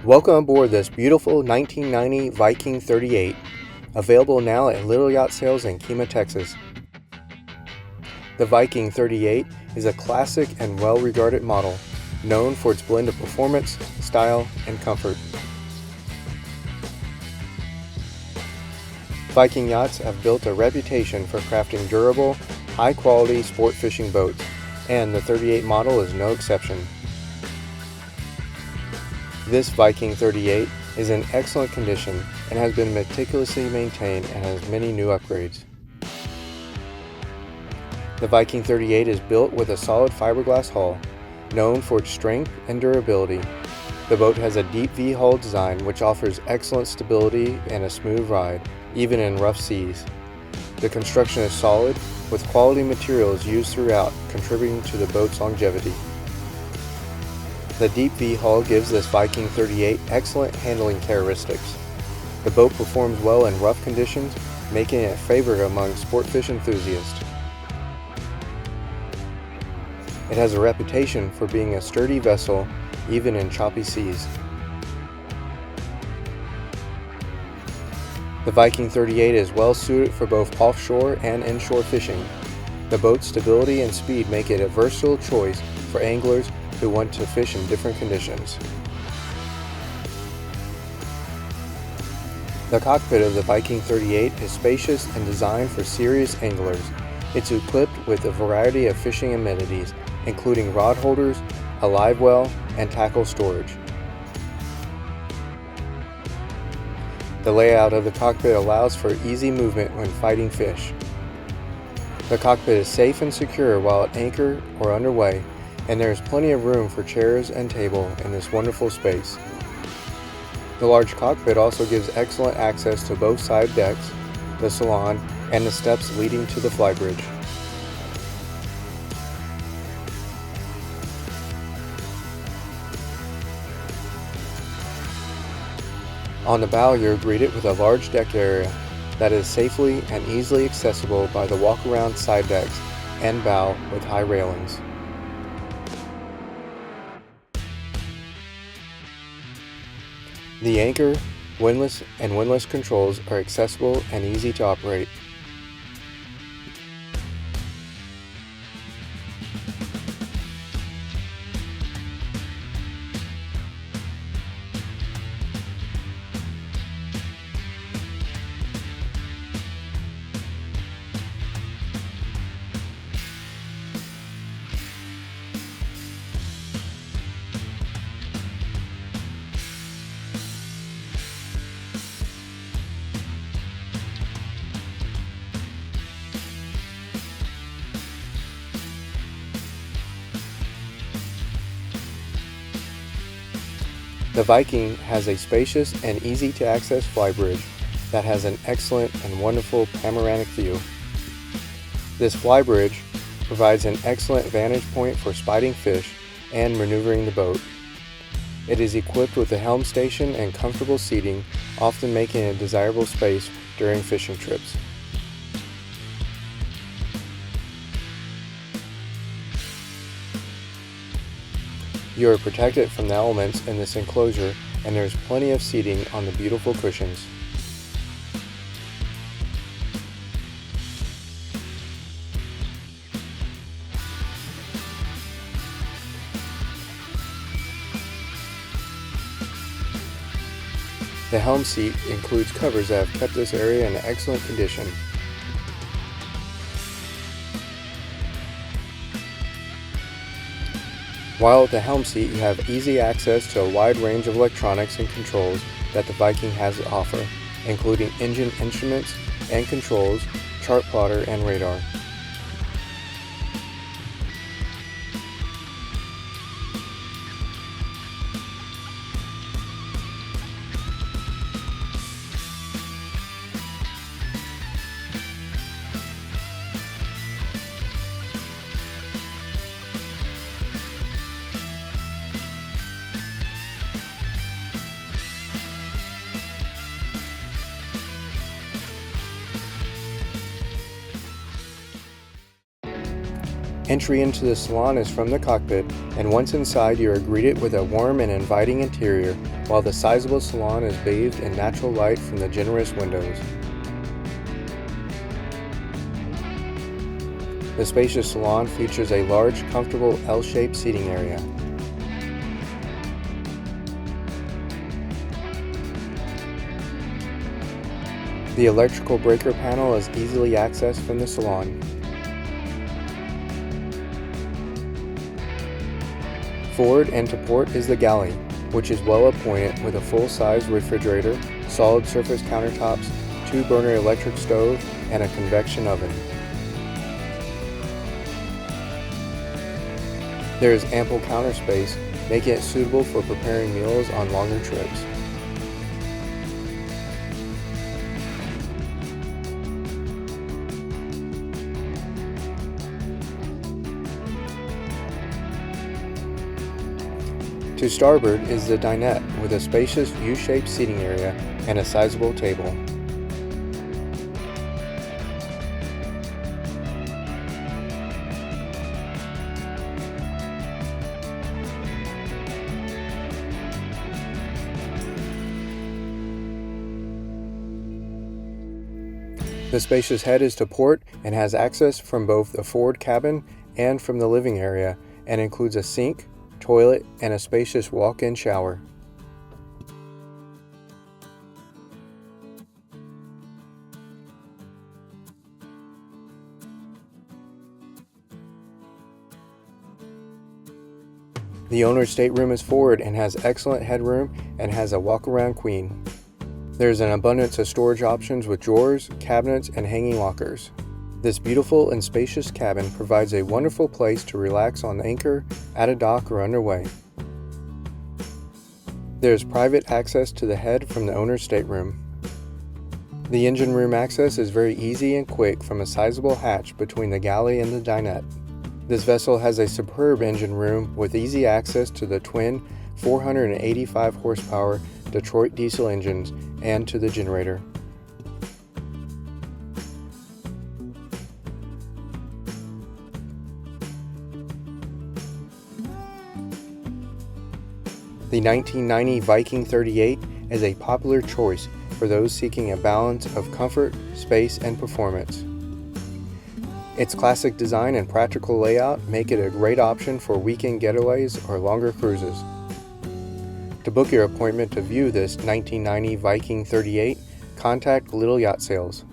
Welcome aboard this beautiful 1990 Viking 38, available now at Little Yacht Sales in Kemah, Texas. The Viking 38 is a classic and well-regarded model, known for its blend of performance, style, and comfort. Viking yachts have built a reputation for crafting durable, high-quality sport fishing boats, and the 38 model is no exception. This Viking 38 is in excellent condition and has been meticulously maintained and has many new upgrades. The Viking 38 is built with a solid fiberglass hull, known for its strength and durability. The boat has a deep V-hull design which offers excellent stability and a smooth ride, even in rough seas. The construction is solid, with quality materials used throughout, contributing to the boat's longevity. The deep V-hull gives this Viking 38 excellent handling characteristics. The boat performs well in rough conditions, making it a favorite among sport fish enthusiasts. It has a reputation for being a sturdy vessel, even in choppy seas. The Viking 38 is well suited for both offshore and inshore fishing. The boat's stability and speed make it a versatile choice for anglers who want to fish in different conditions. The cockpit of the Viking 38 is spacious and designed for serious anglers. It's equipped with a variety of fishing amenities, including rod holders, a live well, and tackle storage. The layout of the cockpit allows for easy movement when fighting fish. The cockpit is safe and secure while at anchor or underway, and there is plenty of room for chairs and table in this wonderful space. The large cockpit also gives excellent access to both side decks, the salon, and the steps leading to the flybridge. On the bow, you're greeted with a large deck area that is safely and easily accessible by the walk-around side decks and bow with high railings. The anchor, windlass, and windlass controls are accessible and easy to operate. The Viking has a spacious and easy to access flybridge that has an excellent and wonderful panoramic view. This flybridge provides an excellent vantage point for spotting fish and maneuvering the boat. It is equipped with a helm station and comfortable seating, often making it a desirable space during fishing trips. You are protected from the elements in this enclosure, and there is plenty of seating on the beautiful cushions. The helm seat includes covers that have kept this area in excellent condition. While at the helm seat, you have easy access to a wide range of electronics and controls that the Viking has to offer, including engine instruments and controls, chart plotter, and radar. Entry into the salon is from the cockpit, and once inside you are greeted with a warm and inviting interior, while the sizable salon is bathed in natural light from the generous windows. The spacious salon features a large, comfortable L-shaped seating area. The electrical breaker panel is easily accessed from the salon. Forward and to port is the galley, which is well appointed with a full-size refrigerator, solid surface countertops, 2-burner electric stove, and a convection oven. There is ample counter space, making it suitable for preparing meals on longer trips. To starboard is the dinette with a spacious U-shaped seating area and a sizable table. The spacious head is to port and has access from both the forward cabin and from the living area, and includes a sink, toilet, and a spacious walk-in shower. The owner's stateroom is forward and has excellent headroom and has a walk-around queen. There is an abundance of storage options with drawers, cabinets, and hanging lockers. This beautiful and spacious cabin provides a wonderful place to relax on anchor, at a dock, or underway. There is private access to the head from the owner's stateroom. The engine room access is very easy and quick from a sizable hatch between the galley and the dinette. This vessel has a superb engine room with easy access to the twin 485 horsepower Detroit diesel engines and to the generator. The 1990 Viking 38 is a popular choice for those seeking a balance of comfort, space, and performance. Its classic design and practical layout make it a great option for weekend getaways or longer cruises. To book your appointment to view this 1990 Viking 38, contact Little Yacht Sales.